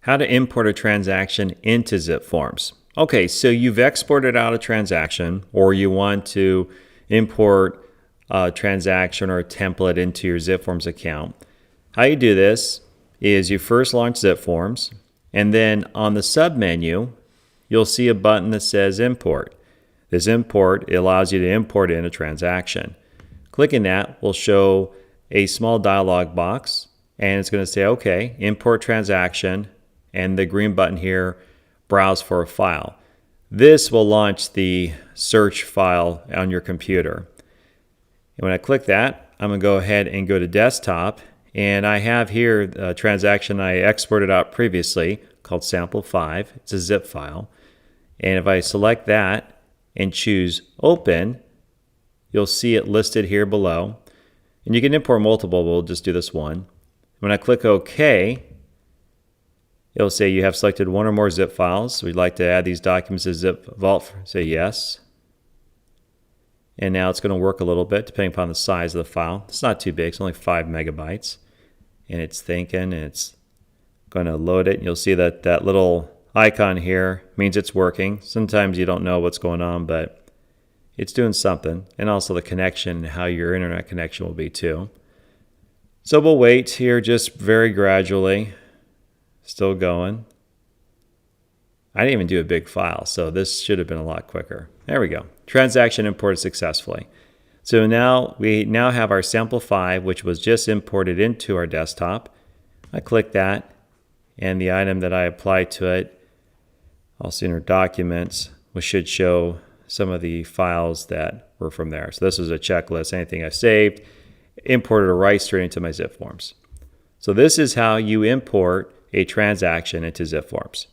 How to import a transaction into zipforms. Okay, so you've exported out a transaction, or you want to import a transaction or a template into your zipforms account. How you do this is you first launch zipforms, and then on the submenu, you'll see a button that says import. This import allows you to import in a transaction. Clicking that will show a small dialog box, and it's going to say, okay, import transaction, and the green button here, browse for a file. This will launch the search file on your computer. And when I click that, I'm going to go ahead and go to desktop, and I have here a transaction I exported out previously called sample 5. It's a zip file. And if I select that and choose open, you'll see it listed here below. And you can import multiple, we'll just do this one. When I click OK, it'll say you have selected one or more zip files. We'd like to add these documents to zip vault. Say yes. And now it's going to work a little bit depending upon the size of the file. It's not too big, it's only 5 megabytes. And it's thinking, and it's going to load it. And you'll see that that little icon here means it's working. Sometimes you don't know what's going on, but it's doing something. And also the connection, how your internet connection will be too. So we'll wait here just very gradually. Still going. I didn't even do a big file, so this should have been a lot quicker. There we go. Transaction imported successfully. So now we have our sample 5, which was just imported into our desktop. I click that, and the item that I applied to it, also in our documents, which should show some of the files that were from there. So this is a checklist, anything I saved, imported right straight into my zipforms. So this is how you import a transaction into zipforms.